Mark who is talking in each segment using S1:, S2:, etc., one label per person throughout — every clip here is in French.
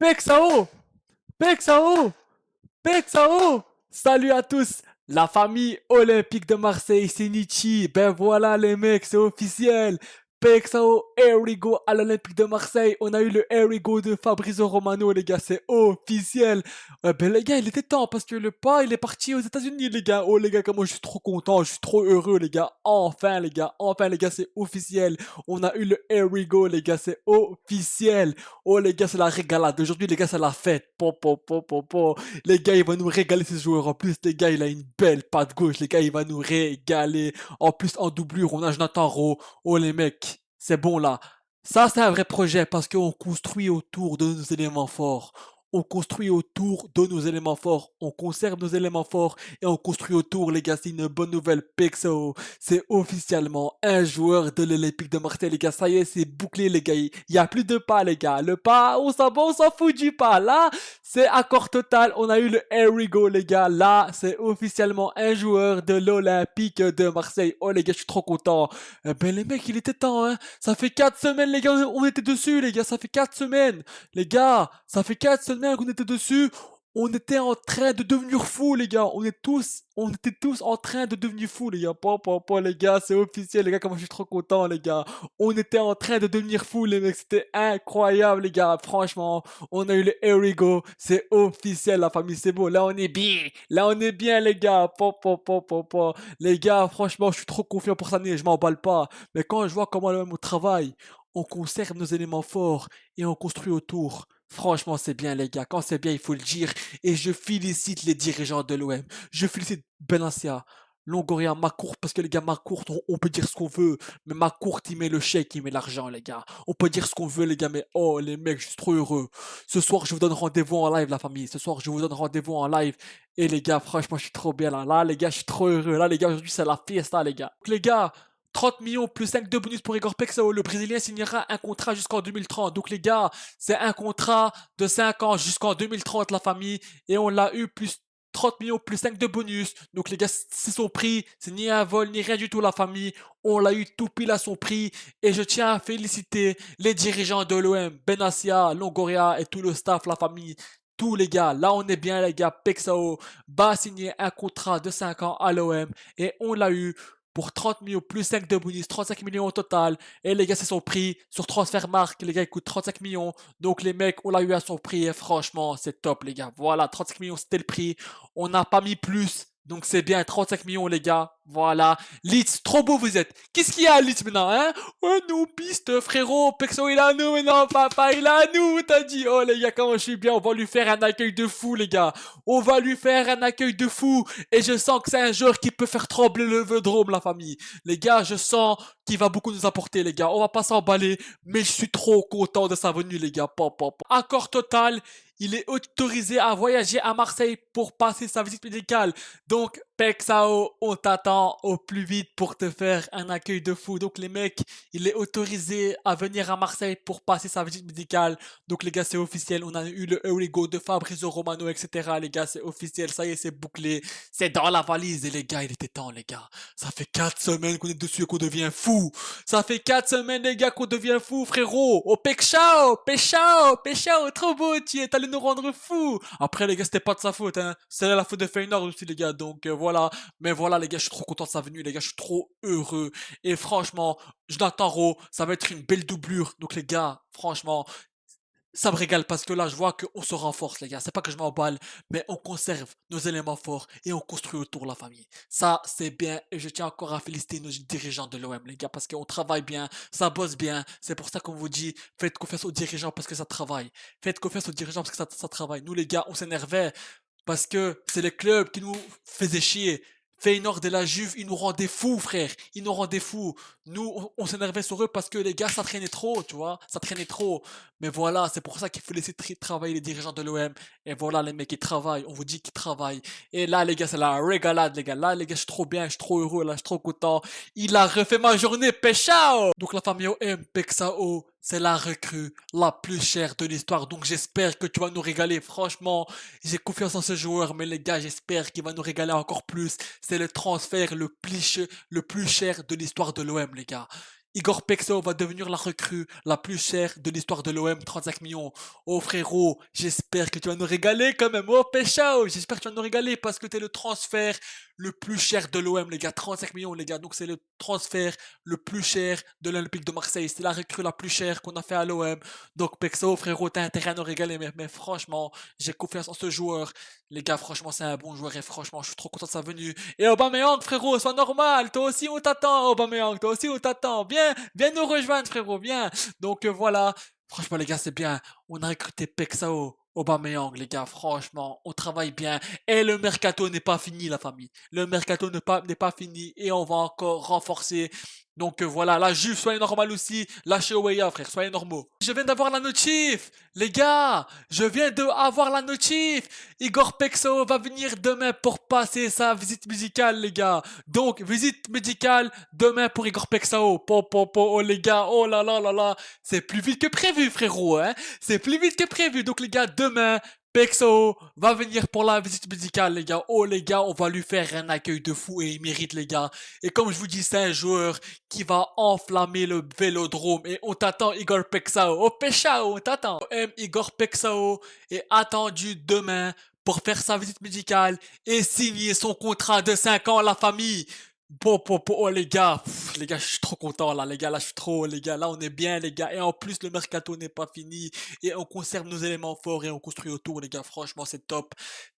S1: Pexao! Pexao! Pexao! Salut à tous! La famille olympique de Marseille, c'est Nietzsche. Ben voilà les mecs, c'est officiel. Pexao Erigo à l'Olympique de Marseille. On a eu le Erigo de Fabrizio Romano, les gars, c'est officiel. Ben les gars, il était temps parce que le pas, il est parti aux États-Unis, les gars. Oh les gars, comment je suis trop content, je suis trop heureux, les gars. Enfin les gars, c'est officiel. On a eu le Erigo, les gars, c'est officiel. Oh les gars, c'est la régalade. Aujourd'hui, les gars, c'est la fête. Po. Les gars, il va nous régaler ces joueurs. En plus, les gars, il a une belle patte gauche. Les gars, il va nous régaler. En plus, en doublure, on a Jonathan Rowe. Oh les mecs, c'est bon là. Ça, c'est un vrai projet parce qu'on construit autour de nos éléments forts. On construit autour de nos éléments forts. On conserve nos éléments forts et on construit autour, les gars. C'est une bonne nouvelle. Pexo, c'est officiellement un joueur de l'Olympique de Marseille, les gars. Ça y est, c'est bouclé, les gars. Il y a plus de pas, les gars. Le pas, on s'en fout du pas. Là, c'est accord total. On a eu le Erigo, les gars. Là, c'est officiellement un joueur de l'Olympique de Marseille. Oh, les gars, je suis trop content. Ben, les mecs, il était temps, hein. Ça fait 4 semaines, les gars. On était dessus, les gars. Ça fait 4 semaines. Les gars, ça fait 4 semaines qu'on était dessus. On était en train de devenir fous, les gars. On était tous en train de devenir fous, les gars. Les gars, c'est officiel, les gars. Comment je suis trop content, les gars. On était en train de devenir fous, les mecs. C'était incroyable, les gars. Franchement, on a eu le Erigo. C'est officiel, la famille. C'est beau. Là, on est bien. Là, on est bien, les gars. Les gars, franchement, je suis trop confiant pour cette année. Je m'emballe pas. Mais quand je vois comment le même au travail, on conserve nos éléments forts et on construit autour. Franchement, c'est bien, les gars. Quand c'est bien, il faut le dire. Et je félicite les dirigeants de l'OM. Je félicite Benassia, Longoria, Macourt, parce que les gars, Macourt, on peut dire ce qu'on veut, mais Macourt, il met le chèque, il met l'argent, les gars. On peut dire ce qu'on veut, les gars, mais oh, les mecs, je suis trop heureux. Ce soir, je vous donne rendez-vous en live, la famille. Ce soir, je vous donne rendez-vous en live. Et les gars, franchement, je suis trop bien là. Là, les gars, je suis trop heureux. Là, les gars, aujourd'hui, c'est la fiesta, les gars. Donc, les gars, 30 millions plus 5 de bonus pour Igor Pexao. Le Brésilien signera un contrat jusqu'en 2030. Donc les gars, c'est un contrat de 5 ans jusqu'en 2030 la famille. Et on l'a eu plus 30 millions plus 5 de bonus. Donc les gars, c'est son prix. C'est ni un vol ni rien du tout la famille. On l'a eu tout pile à son prix. Et je tiens à féliciter les dirigeants de l'OM, Benassia, Longoria et tout le staff, la famille. Tous les gars, là on est bien les gars, Pexao va signer un contrat de 5 ans à l'OM et on l'a eu pour 30 millions plus 5 de bonus, 35 millions au total. Et les gars, c'est son prix. Sur Transfermarkt, les gars, il coûte 35 millions. Donc les mecs, on l'a eu à son prix. Et franchement, c'est top, les gars. Voilà, 35 millions, c'était le prix. On n'a pas mis plus. Donc c'est bien, 35 millions, les gars. Voilà. Litz, trop beau vous êtes. Qu'est-ce qu'il y a à Litz maintenant, hein? Oh, nous, piste, frérot. Pexo, il est à nous maintenant, papa, il est à nous, t'as dit. Oh, les gars, comment je suis bien. On va lui faire un accueil de fou, les gars. On va lui faire un accueil de fou. Et je sens que c'est un joueur qui peut faire trembler le Vélodrome, la famille. Les gars, je sens qu'il va beaucoup nous apporter, les gars. On va pas s'emballer, mais je suis trop content de sa venue, les gars. Accord total. Il est autorisé à voyager à Marseille pour passer sa visite médicale. Donc, Pexao, on t'attend au plus vite pour te faire un accueil de fou. Donc, les mecs, il est autorisé à venir à Marseille pour passer sa visite médicale. Donc, les gars, c'est officiel. On a eu le Eurigo de Fabrizio Romano, etc. Les gars, c'est officiel. Ça y est, c'est bouclé. C'est dans la valise. Et les gars, il était temps, les gars. Ça fait 4 semaines qu'on est dessus et qu'on devient fou. Ça fait 4 semaines, les gars, qu'on devient fou, frérot. Oh, Pexao, trop beau, tu es allé nous rendre fous. Après, les gars, c'était pas de sa faute, hein. C'est la faute de Feyenoord aussi, les gars. Donc, voilà. Mais voilà, les gars, je suis trop content de sa venue, les gars. Je suis trop heureux. Et franchement, Jonathan Rowe, ça va être une belle doublure. Donc, les gars, franchement, ça me régale parce que là, je vois qu'on se renforce, les gars. C'est pas que je m'emballe, mais on conserve nos éléments forts et on construit autour la famille. Ça, c'est bien et je tiens encore à féliciter nos dirigeants de l'OM, les gars, parce qu'on travaille bien, ça bosse bien. C'est pour ça qu'on vous dit, faites confiance aux dirigeants parce que ça travaille. Faites confiance aux dirigeants parce que ça travaille. Nous, les gars, on s'énervait parce que c'est les clubs qui nous faisaient chier. Feyenoord et la Juve, ils nous rendaient fous, frère. Ils nous rendaient fous. Nous, on s'énervait sur eux parce que les gars, ça traînait trop, tu vois. Ça traînait trop. Mais voilà, c'est pour ça qu'il faut laisser travailler les dirigeants de l'OM. Et voilà, les mecs, ils travaillent. On vous dit qu'ils travaillent. Et là, les gars, c'est la régalade, les gars. Là, les gars, je suis trop bien, je suis trop heureux, là, je suis trop content. Il a refait ma journée, Peshao! Donc, la famille OM, Pexao, c'est la recrue la plus chère de l'histoire. Donc, j'espère que tu vas nous régaler. Franchement, j'ai confiance en ce joueur, mais les gars, j'espère qu'il va nous régaler encore plus. C'est le transfert le plus cher de l'histoire de l'OM, les gars. Igor Pexo va devenir la recrue la plus chère de l'histoire de l'OM, 35 millions. Oh frérot, j'espère que tu vas nous régaler quand même. Oh Peshao, j'espère que tu vas nous régaler parce que t'es le transfert le plus cher de l'OM, les gars. 35 millions, les gars. Donc c'est le transfert le plus cher de l'Olympique de Marseille. C'est la recrue la plus chère qu'on a fait à l'OM. Donc Pexo, frérot, t'as intérêt à nous régaler. Mais franchement, j'ai confiance en ce joueur. Les gars, franchement, c'est un bon joueur et franchement, je suis trop content de sa venue. Et Aubameyang, frérot, sois normal. Toi aussi, on t'attend, Aubameyang. Toi aussi, on t'attend. Viens nous rejoindre, frérot, viens. Donc voilà. Franchement, les gars, c'est bien. On a recruté Pexao, Aubameyang, les gars. Franchement, on travaille bien. Et le mercato n'est pas fini, la famille. Le mercato n'est pas fini et on va encore renforcer. Donc voilà, la Juve, soyez normal aussi. Lâchez Oweya, frère, soyez normaux. Je viens d'avoir la notif, les gars. Je viens d'avoir la notif. Igor Pexo va venir demain pour passer sa visite musicale, les gars. Donc, visite médicale demain pour Igor Pexao. Oh les gars, oh là là là là. C'est plus vite que prévu, frérot, hein. C'est plus vite que prévu. Donc les gars, demain, Pexo va venir pour la visite médicale, les gars. Oh les gars, on va lui faire un accueil de fou et il mérite, les gars. Et comme je vous dis, c'est un joueur qui va enflammer le vélodrome. Et on t'attend, Igor Pexao. Oh Pexao, on t'attend. Igor Pexao est attendu demain pour faire sa visite médicale et signer son contrat de 5 ans à la famille. Oh les gars, je suis trop content là, les gars, là je suis trop, les gars, là on est bien les gars, et en plus le mercato n'est pas fini, et on conserve nos éléments forts et on construit autour les gars, franchement c'est top.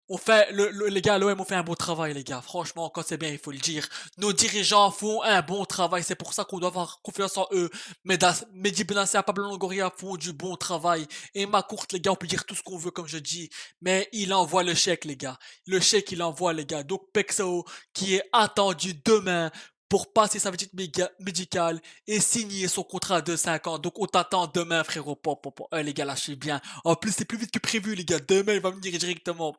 S1: On fait, les gars, l'OM on fait un bon travail les gars, franchement quand c'est bien il faut le dire. Nos dirigeants font un bon travail, c'est pour ça qu'on doit avoir confiance en eux. Mehdi Benassia, Pablo Longoria font du bon travail, et ma courte les gars, on peut dire tout ce qu'on veut comme je dis, mais il envoie le chèque les gars, le chèque il envoie les gars, donc Pexo qui est attendu demain pour passer sa visite médicale et signer son contrat de 5 ans. Donc on t'attend demain, frérot. Les gars, lâchez bien. En plus, c'est plus vite que prévu, les gars. Demain, il va venir directement.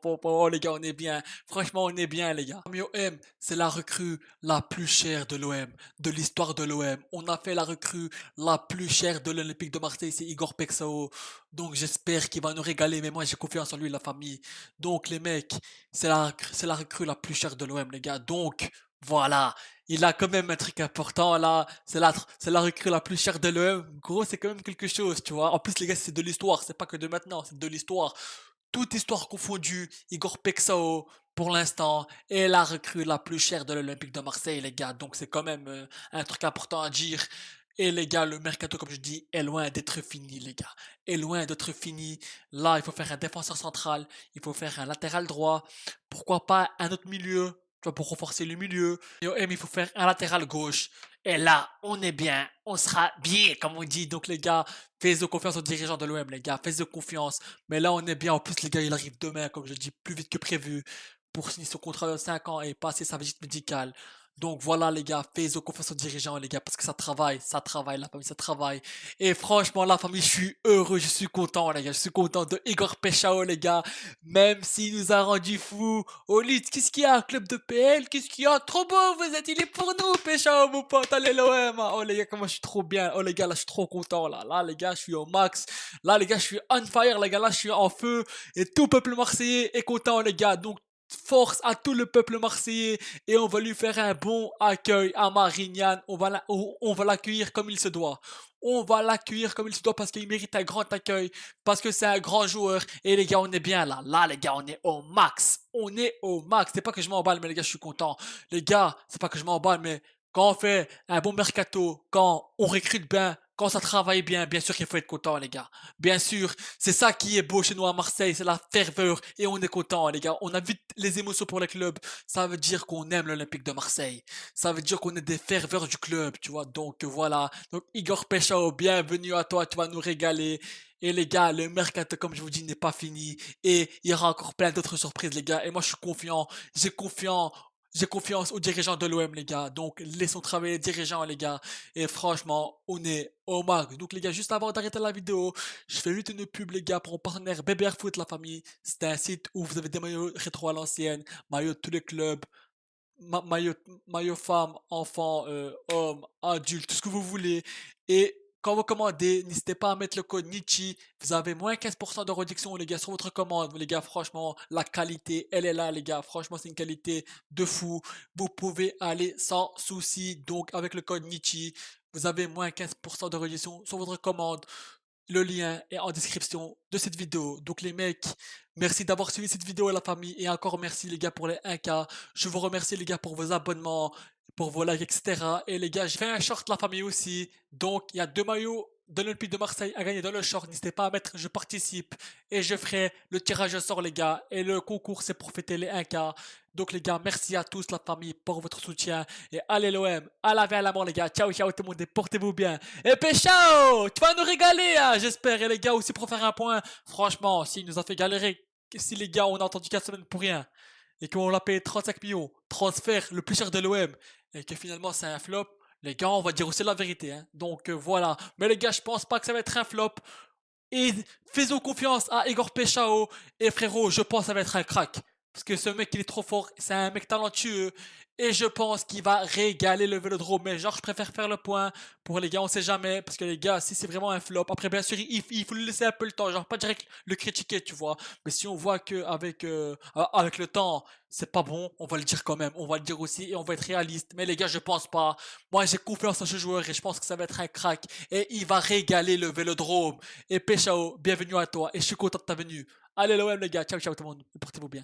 S1: Les gars, on est bien. Franchement, on est bien, les gars. OM, c'est la recrue la plus chère de l'OM, de l'histoire de l'OM. On a fait la recrue la plus chère de l'Olympique de Marseille, c'est Igor Pexao. Donc j'espère qu'il va nous régaler, mais moi j'ai confiance en lui, la famille. Donc les mecs, c'est la recrue la plus chère de l'OM, les gars. Donc voilà, il a quand même un truc important là. C'est la recrue la plus chère de l'OM. Gros, c'est quand même quelque chose, tu vois. En plus, les gars, c'est de l'histoire. C'est pas que de maintenant, c'est de l'histoire. Toute histoire confondue, Igor Pexao, pour l'instant, est la recrue la plus chère de l'Olympique de Marseille, les gars. Donc c'est quand même un truc important à dire. Et les gars, le mercato, comme je dis, est loin d'être fini, les gars. Est loin d'être fini. Là, il faut faire un défenseur central. Il faut faire un latéral droit. Pourquoi pas un autre milieu, tu vois, pour renforcer le milieu. Et au M, il faut faire un latéral gauche. Et là, on est bien. On sera bien, comme on dit. Donc, les gars, faites confiance aux dirigeants de l'OM, les gars. Faites confiance. Mais là, on est bien. En plus, les gars, il arrive demain, comme je dis, plus vite que prévu, pour signer son contrat de 5 ans et passer sa visite médicale. Donc voilà les gars, faites confiance aux dirigeants les gars, parce que ça travaille, la famille, ça travaille. Et franchement la famille, je suis heureux, je suis content les gars, je suis content de Igor Pechao les gars, même s'il nous a rendu fous. Au lit, qu'est-ce qu'il y a, un club de PL, qu'est-ce qu'il y a, trop beau vous êtes, il est pour nous Pechao mon pote, allez l'OM. Oh les gars, comment je suis trop bien, oh les gars, là je suis trop content là les gars, je suis au max, là les gars, je suis on fire les gars, là je suis en feu, et tout peuple marseillais est content les gars, donc force à tout le peuple marseillais et on va lui faire un bon accueil à Marignane. On va l'accueillir comme il se doit. On va l'accueillir comme il se doit parce qu'il mérite un grand accueil, parce que c'est un grand joueur. Et les gars, on est bien là. Là, les gars, on est au max. On est au max. C'est pas que je m'emballe, mais les gars, je suis content. Les gars, c'est pas que je m'emballe, mais quand on fait un bon mercato, quand on recrute bien, quand ça travaille bien, bien sûr qu'il faut être content, les gars. Bien sûr, c'est ça qui est beau chez nous à Marseille, c'est la ferveur et on est content, les gars. On a vite les émotions pour le club. Ça veut dire qu'on aime l'Olympique de Marseille. Ça veut dire qu'on est des ferveurs du club, tu vois. Donc voilà. Donc Igor Pechao, bienvenue à toi, tu vas nous régaler. Et les gars, le mercato, comme je vous dis, n'est pas fini. Et il y aura encore plein d'autres surprises, les gars. Et moi, je suis confiant. J'ai confiance. J'ai confiance aux dirigeants de l'OM, les gars. Donc, laissons travailler les dirigeants, les gars. Et franchement, on est au max. Donc, les gars, juste avant d'arrêter la vidéo, je fais juste une pub, les gars, pour mon partenaire BBR Foot, la famille. C'est un site où vous avez des maillots rétro à l'ancienne, maillots de tous les clubs, maillot, maillot femme, enfant, homme, adulte, tout ce que vous voulez. Et quand vous commandez, n'hésitez pas à mettre le code Nichi. Vous avez moins 15% de réduction, les gars, sur votre commande. Les gars, franchement, la qualité, elle est là, les gars. Franchement, c'est une qualité de fou. Vous pouvez aller sans souci. Donc, avec le code Nichi, vous avez moins 15% de réduction sur votre commande. Le lien est en description de cette vidéo. Donc les mecs, merci d'avoir suivi cette vidéo la famille. Et encore merci les gars pour les 1K. Je vous remercie les gars pour vos abonnements, pour vos likes, etc. Et les gars, je fais un short la famille aussi. Donc il y a 2 maillots de l'Olympique de Marseille à gagner dans le short. N'hésitez pas à mettre je participe. Et je ferai le tirage au sort les gars. Et le concours c'est pour fêter les 1K. Donc les gars, merci à tous la famille pour votre soutien. Et allez l'OM, à la vie à la mort les gars. Ciao ciao tout le monde et portez-vous bien. Et Péchao, tu vas nous régaler hein, j'espère. Et les gars aussi pour faire un point. Franchement, s'il nous a fait galérer, si les gars on a entendu 4 semaines pour rien. Et qu'on l'a payé 35 millions, transfert le plus cher de l'OM. Et que finalement c'est un flop. Les gars, on va dire aussi la vérité. Hein. Donc voilà. Mais les gars, je pense pas que ça va être un flop. Et faisons confiance à Igor Péchao. Et frérot, je pense que ça va être un crack. Parce que ce mec, il est trop fort. C'est un mec talentueux. Et je pense qu'il va régaler le Vélodrome. Mais genre, je préfère faire le point. Pour les gars, on sait jamais. Parce que les gars, si c'est vraiment un flop. Après, bien sûr, il faut lui laisser un peu le temps. Genre, pas direct le critiquer, tu vois. Mais si on voit que avec le temps, c'est pas bon, on va le dire quand même. On va le dire aussi. Et on va être réaliste. Mais les gars, je pense pas. Moi, j'ai confiance en ce joueur. Et je pense que ça va être un crack. Et il va régaler le Vélodrome. Et Péchao, bienvenue à toi. Et je suis content de ta venue. Allez, l'OM, les gars. Ciao, ciao tout le monde. Portez-vous bien.